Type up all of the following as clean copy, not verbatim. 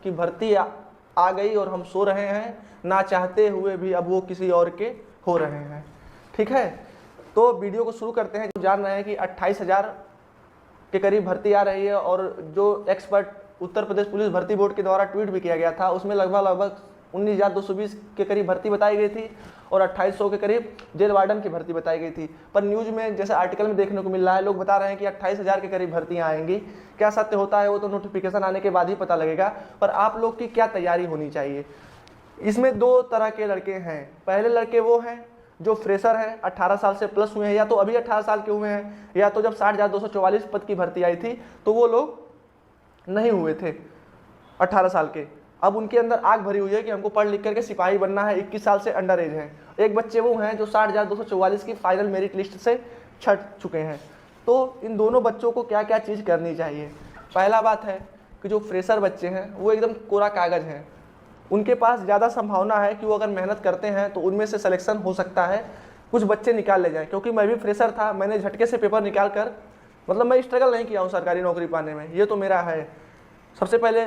कि भर्ती आ गई और हम सो रहे हैं, ना चाहते हुए भी अब वो किसी और के हो रहे हैं। ठीक है, तो वीडियो को शुरू करते हैं। जो जान रहे हैं कि 28,000 के करीब भर्ती आ रही है, और जो एक्सपर्ट उत्तर प्रदेश पुलिस भर्ती बोर्ड के द्वारा ट्वीट भी किया गया था, उसमें लगभग 19,220 के करीब भर्ती बताई गई थी और 2800 के करीब जेल वार्डन की भर्ती बताई गई थी। पर न्यूज़ में जैसे आर्टिकल में देखने को मिल रहा है, लोग बता रहे हैं कि 28,000 के करीब भर्तियां आएंगी। क्या सत्य होता है वो तो नोटिफिकेशन आने के बाद ही पता लगेगा। पर आप लोग की क्या तैयारी होनी चाहिए, इसमें दो तरह के लड़के हैं। पहले लड़के वो हैं जो फ्रेशर हैं, 18 साल से प्लस हुए हैं, या तो अभी 18 साल के हुए हैं, या तो जब 60,244 पद की भर्ती आई थी तो वो लोग नहीं हुए थे 18 साल के। अब उनके अंदर आग भरी हुई है कि हमको पढ़ लिख करके सिपाही बनना है, 21 साल से अंडर एज है। एक बच्चे वो हैं जो 60,244 की फाइनल मेरिट लिस्ट से छट चुके हैं। तो इन दोनों बच्चों को क्या क्या चीज़ करनी चाहिए। पहला बात है कि जो फ्रेशर बच्चे हैं वो एकदम कोरा कागज़ हैं, उनके पास ज़्यादा संभावना है कि वो अगर मेहनत करते हैं तो उनमें से सिलेक्शन हो सकता है, कुछ बच्चे निकाल ले जाएं। क्योंकि मैं भी फ्रेशर था, मैंने झटके से पेपर निकाल कर, मतलब मैं स्ट्रगल नहीं किया हूँ सरकारी नौकरी पाने में, ये तो मेरा है। सबसे पहले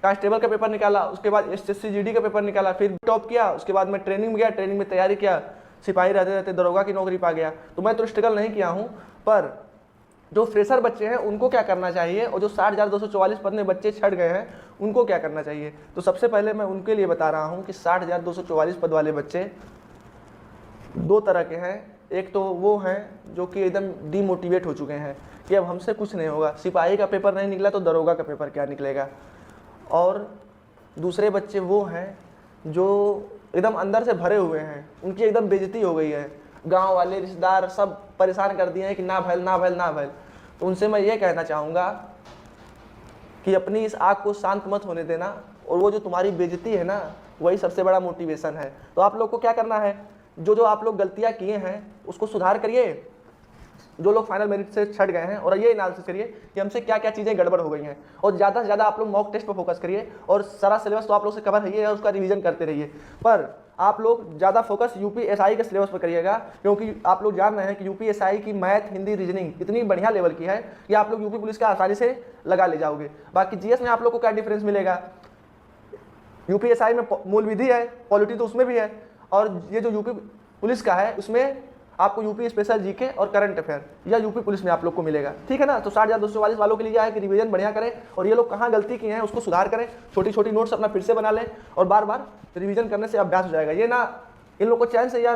कांस्टेबल का पेपर निकाला, उसके बाद SSC GD का पेपर निकाला, फिर टॉप किया, उसके बाद मैं ट्रेनिंग में गया, ट्रेनिंग में तैयारी किया, सिपाही रहते रहते दरोगा की नौकरी पा गया। तो मैं तो स्ट्रगल नहीं किया हूँ। पर जो फ्रेशर बच्चे हैं उनको क्या करना चाहिए, और जो 60,244 पद में बच्चे छट गए हैं उनको क्या करना चाहिए। तो सबसे पहले मैं उनके लिए बता रहा हूँ कि 60,244 पद वाले बच्चे दो तरह के हैं। एक तो वो हैं जो कि एकदम डीमोटिवेट हो चुके हैं कि अब हमसे कुछ नहीं होगा, सिपाही का पेपर नहीं निकला तो दरोगा का पेपर क्या निकलेगा। और दूसरे बच्चे वो हैं जो एकदम अंदर से भरे हुए हैं, उनकी एकदम बेइज्जती हो गई है, गांव वाले रिश्तेदार सब परेशान कर दिए हैं कि ना भैल ना भैल ना भैल। तो उनसे मैं ये कहना चाहूँगा कि अपनी इस आग को शांत मत होने देना, और वो जो तुम्हारी बेइज्जती है ना वही सबसे बड़ा मोटिवेशन है। तो आप लोग को क्या करना है, जो जो आप लोग गलतियाँ किए हैं उसको सुधार करिए। जो लोग फाइनल मेरिट से छट गए हैं, और ये एनालिसिस करिए कि हमसे क्या क्या चीज़ें गड़बड़ हो गई हैं, और ज़्यादा से ज़्यादा आप लोग मॉक टेस्ट पर फोकस करिए। और सारा सिलेबस तो आप लोग से कवर है, उसका रिवीजन करते रहिए। पर आप लोग ज़्यादा फोकस UPSI के सिलेबस पर करिएगा, क्योंकि आप लोग जान रहे हैं कि UPSI की मैथ, हिंदी, रीजनिंग इतनी बढ़िया लेवल की है कि आप लोग यूपी पुलिस का आसानी से लगा ले जाओगे। बाकी GS में आप लोग को क्या डिफरेंस मिलेगा, UPSI में मूल विधि है, पॉलिटी तो उसमें भी है, और ये जो यूपी पुलिस का है उसमें आपको यूपी स्पेशल GK और करंट अफेयर या यूपी पुलिस में आप लोग को मिलेगा। ठीक है ना। तो 60,244 वालों के लिए है कि रिवीजन बढ़िया करें, और ये लोग कहाँ गलती किए हैं उसको सुधार करें, छोटी छोटी नोट्स अपना फिर से बना लें, और बार बार रिवीजन करने से अभ्यास हो जाएगा। ये ना इन लोग को चैन से या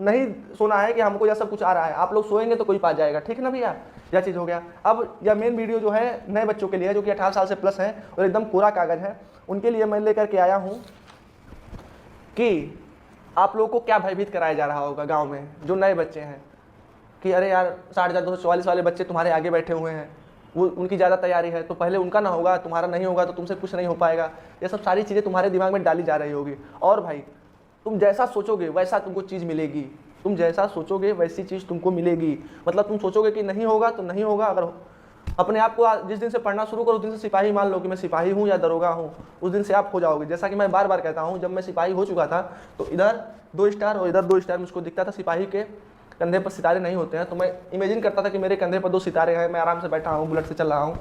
नहीं सोना है कि हमको यह सब कुछ आ रहा है, आप लोग सोएंगे तो कोई पा जाएगा। ठीक है ना भैया, यह चीज़ हो गया। अब यह मेन वीडियो जो है नए बच्चों के लिए है जो कि 18 साल से प्लस हैं और एकदम कोरा कागज़ है, उनके लिए मैं लेकर के आया हूँ कि आप लोगों को क्या भयभीत कराया जा रहा होगा गाँव में जो नए बच्चे हैं कि अरे यार 60,244 वाले बच्चे तुम्हारे आगे बैठे हुए हैं, वो उनकी ज़्यादा तैयारी है तो पहले उनका ना होगा, तुम्हारा नहीं होगा तो तुमसे कुछ नहीं हो पाएगा। ये सब सारी चीज़ें तुम्हारे दिमाग में डाली जा रही होगी। और भाई तुम जैसा सोचोगे वैसा तुमको चीज़ मिलेगी, तुम जैसा सोचोगे वैसी चीज़ तुमको मिलेगी। मतलब तुम सोचोगे कि नहीं होगा तो नहीं होगा, अगर अपने आप को जिस दिन से पढ़ना शुरू करो उस दिन से सिपाही मान लो कि मैं सिपाही हूँ या दरोगा हूँ, उस दिन से आप हो जाओगे। जैसा कि मैं बार बार कहता हूँ, जब मैं सिपाही हो चुका था तो इधर 2 स्टार और इधर 2 स्टार मुझको दिखता था। सिपाही के कंधे पर सितारे नहीं होते हैं, तो मैं इमेजिन करता था कि मेरे कंधे पर 2 सितारे हैं, मैं आराम से बैठा हूँ, बुलेट से चल रहा हूँ।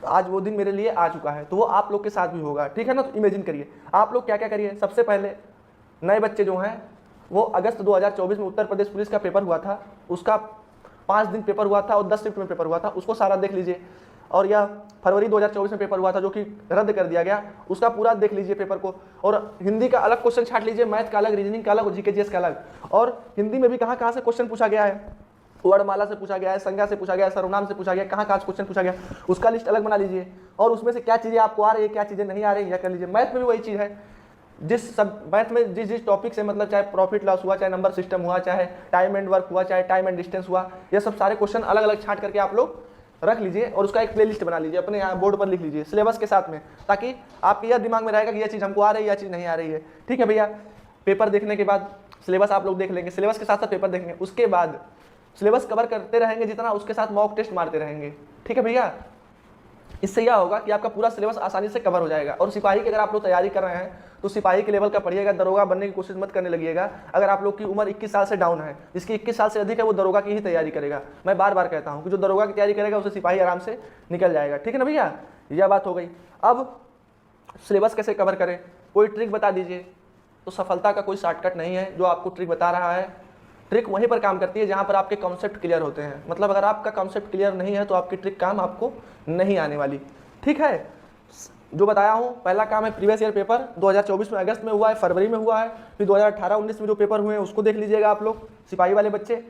तो आज वो दिन मेरे लिए आ चुका है, तो वो आप लोग के साथ भी होगा। ठीक है ना। तो इमेजिन करिए आप लोग क्या क्या करिए। सबसे पहले नए बच्चे जो हैं वो अगस्त 2024 में उत्तर प्रदेश पुलिस का पेपर हुआ था, उसका 5 दिन पेपर हुआ था और 10 शिफ्ट में पेपर हुआ था, उसको सारा देख लीजिए। और यह फरवरी 2024 में पेपर हुआ था जो कि रद्द कर दिया गया, उसका पूरा देख लीजिए पेपर को। और हिंदी का अलग क्वेश्चन छाट लीजिए, मैथ का अलग, रीजनिंग का अलग और GK GS का अलग। और हिंदी में भी कहाँ कहाँ से क्वेश्चन पूछा गया है, वर्णमाला से पूछा गया है, संज्ञा से पूछा गया है, सर्वनाम से पूछा गया, कहाँ कहाँ से क्वेश्चन पूछा गया, उसका लिस्ट अलग बना लीजिए। और उसमें से क्या चीज़ें आपको आ रही है, क्या चीज़ें नहीं आ रही है, यह कर लीजिए। मैथ में भी वही चीज़ है, जिस सब मैथ में जिस टॉपिक से मतलब चाहे प्रॉफिट लॉस हुआ, चाहे नंबर सिस्टम हुआ, चाहे टाइम एंड वर्क हुआ, चाहे टाइम एंड डिस्टेंस हुआ, ये सब सारे क्वेश्चन अलग अलग छांट करके आप लोग रख लीजिए और उसका एक प्लेलिस्ट बना लीजिए, अपने यहाँ बोर्ड पर लिख लीजिए सिलेबस के साथ में, ताकि आपके यह दिमाग में रहेगा कि यह चीज़ हमको आ रही है, यह चीज़ नहीं आ रही है। ठीक है भैया। पेपर देखने के बाद सिलेबस आप लोग देख लेंगे, सिलेबस के साथ साथ पेपर देखेंगे, उसके बाद सिलेबस कवर करते रहेंगे जितना, उसके साथ मॉक टेस्ट मारते रहेंगे। ठीक है भैया। इससे यह होगा कि आपका पूरा सिलेबस आसानी से कवर हो जाएगा। और सिपाही की अगर आप लोग तैयारी कर रहे हैं तो सिपाही के लेवल का पढ़िएगा, दरोगा बनने की कोशिश मत करने लगिएगा। अगर आप लोग की उम्र 21 साल से डाउन है, जिसकी 21 साल से अधिक है वो दरोगा की ही तैयारी करेगा। मैं बार बार कहता हूँ कि जो दरोगा की तैयारी करेगा उसे सिपाही आराम से निकल जाएगा। ठीक है ना भैया, यह बात हो गई। अब सिलेबस कैसे कवर करें, कोई ट्रिक बता दीजिए। तो सफलता का कोई शॉर्टकट नहीं है, जो आपको ट्रिक बता रहा है, ट्रिक वहीं पर काम करती है जहाँ पर आपके कॉन्सेप्ट क्लियर होते हैं। मतलब अगर आपका कॉन्सेप्ट क्लियर नहीं है तो आपकी ट्रिक काम आपको नहीं आने वाली। ठीक है, जो बताया हूँ, पहला काम है प्रीवियस ईयर पेपर 2024 में अगस्त में हुआ है, फरवरी में हुआ है, फिर 2018-19 में जो पेपर हुए हैं उसको देख लीजिएगा आप लोग, सिपाही वाले बच्चे।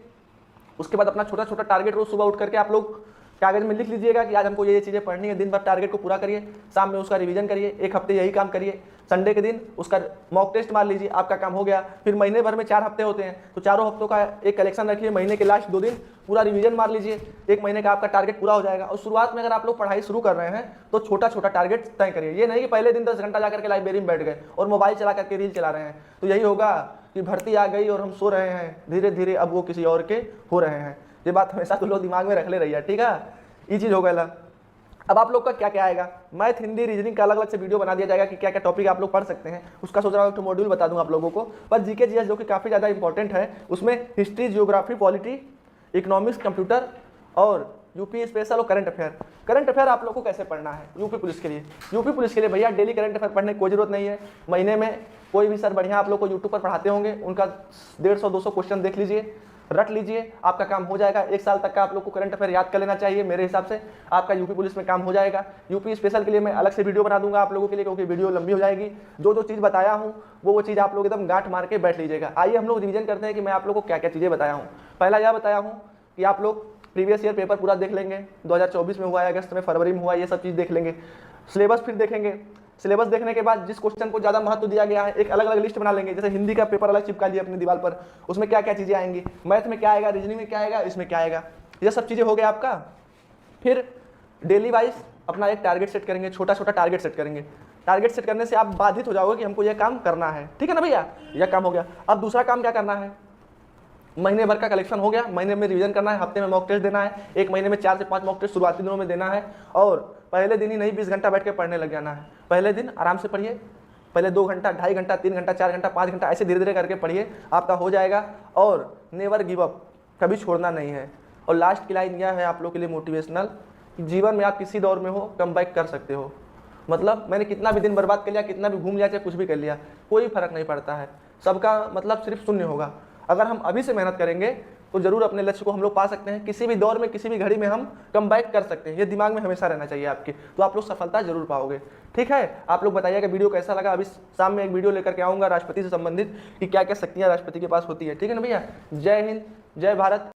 उसके बाद अपना छोटा छोटा टारगेट रोज सुबह उठ करके आप लोग कागज में लिख लीजिएगा कि आज हमको ये चीज़ें पढ़नी है। दिन भर टारगेट को पूरा करिए, शाम में उसका रिवीजन करिए, एक हफ्ते यही काम करिए, संडे के दिन उसका मॉक टेस्ट मार लीजिए, आपका काम हो गया। फिर महीने भर में 4 हफ्ते होते हैं, तो चारों हफ्तों का एक कलेक्शन रखिए, महीने के लास्ट 2 दिन पूरा रिवीजन मार लीजिए, 1 महीने का आपका टारगेट पूरा हो जाएगा। और शुरुआत में अगर आप लोग पढ़ाई शुरू कर रहे हैं तो छोटा छोटा टारगेट तय करिए। ये नहीं कि पहले दिन 10 घंटा जाकर के लाइब्रेरी में बैठ गए और मोबाइल चला करके रील चला रहे हैं, तो यही होगा कि भर्ती आ गई और हम सो रहे हैं, धीरे धीरे अब वो किसी और के हो रहे हैं। ये बात हमेशा तो लोग दिमाग में रख ले रही है, ठीक है, ये चीज़ हो गया। अब आप लोग का क्या क्या आएगा, मैथ, हिंदी, रीजनिंग का अलग अलग से वीडियो बना दिया जाएगा कि क्या क्या टॉपिक आप लोग पढ़ सकते हैं। उसका सोच रहा हूँ एक मॉड्यूल बता दूँ आप लोगों को। पर जीके जीएस जो कि काफ़ी ज़्यादा इंपॉर्टेंट है, उसमें history, geography, polity, economics, computer और यूपी स्पेशल और करंट अफेयर। करंट अफेयर आप लोग को कैसे पढ़ना है यूपी पुलिस के लिए? यूपी पुलिस के लिए भैया डेली करंट अफेयर पढ़ने की कोई जरूरत नहीं है। महीने में कोई भी सर बढ़िया आप लोग को यूट्यूब पर पढ़ाते होंगे, उनका 150-200 क्वेश्चन देख लीजिए, रट लीजिए, आपका काम हो जाएगा। 1 साल तक का आप लोग को करंट अफेयर याद कर लेना चाहिए, मेरे हिसाब से आपका यूपी पुलिस में काम हो जाएगा। यूपी स्पेशल के लिए मैं अलग से वीडियो बना दूंगा आप लोगों के लिए, क्योंकि वीडियो लंबी हो जाएगी। जो जो चीज़ बताया हूँ वो चीज़ आप लोग एकदम गांठ मार के बैठ लीजिएगा। आइए हम लोग रिवीजन करते हैं कि मैं आप लोग को क्या क्या चीज़ें बताया हूँ। पहला यह बताया हूँ कि आप लोग प्रीवियस ईयर पेपर पूरा देख लेंगे, 2024 में हुआ है, अगस्त में, फरवरी में हुआ, ये सब चीज़ देख लेंगे। सिलेबस फिर देखेंगे, सिलेबस देखने के बाद जिस क्वेश्चन को ज़्यादा महत्व दिया गया है एक अलग अलग लिस्ट बना लेंगे। जैसे हिंदी का पेपर अलग चिपका लिया अपनी दीवार पर, उसमें क्या क्या चीज़ें आएंगी, मैथ में क्या आएगा, रीजनिंग में क्या आएगा, इसमें क्या आएगा, ये सब चीज़ें हो गया आपका। फिर डेली वाइज अपना एक टारगेट सेट करेंगे, छोटा छोटा टारगेट सेट करेंगे। टारगेट सेट करने से आप बाधित हो जाओगे कि हमको यह काम करना है, ठीक है ना भैया, यह काम हो गया। अब दूसरा काम क्या करना है, महीने भर का कलेक्शन हो गया, महीने में रिवीजन करना है, हफ्ते में मॉक टेस्ट देना है, 1 महीने में 4 से 5 मॉक टेस्ट शुरुआती दिनों में देना है। और पहले दिन ही नहीं 20 घंटा बैठ के पढ़ने लग जाना है। पहले दिन आराम से पढ़िए, पहले 2 घंटा, 2.5 घंटा, 3 घंटा, 4 घंटा, 5 घंटा, ऐसे धीरे धीरे करके पढ़िए, आपका हो जाएगा। और नेवर गिव अप, कभी छोड़ना नहीं है। और लास्ट की लाइन यह है आप लोग के लिए मोटिवेशनल, जीवन में आप किसी दौर में हो कम बैक कर सकते हो। मतलब मैंने कितना भी दिन बर्बाद कर लिया, कितना भी घूम लिया, चाहे कुछ भी कर लिया, कोई फर्क नहीं पड़ता है, सबका मतलब सिर्फ शून्य होगा। अगर हम अभी से मेहनत करेंगे तो जरूर अपने लक्ष्य को हम लोग पा सकते हैं। किसी भी दौर में, किसी भी घड़ी में हम कम बैक कर सकते हैं, ये दिमाग में हमेशा रहना चाहिए आपके, तो आप लोग सफलता जरूर पाओगे। ठीक है, आप लोग बताइएगा वीडियो कैसा लगा। अभी शाम में एक वीडियो लेकर के आऊँगा राष्ट्रपति से संबंधित कि क्या क्या शक्तियाँ राष्ट्रपति के पास होती है। ठीक है ना भैया, जय हिंद, जय भारत।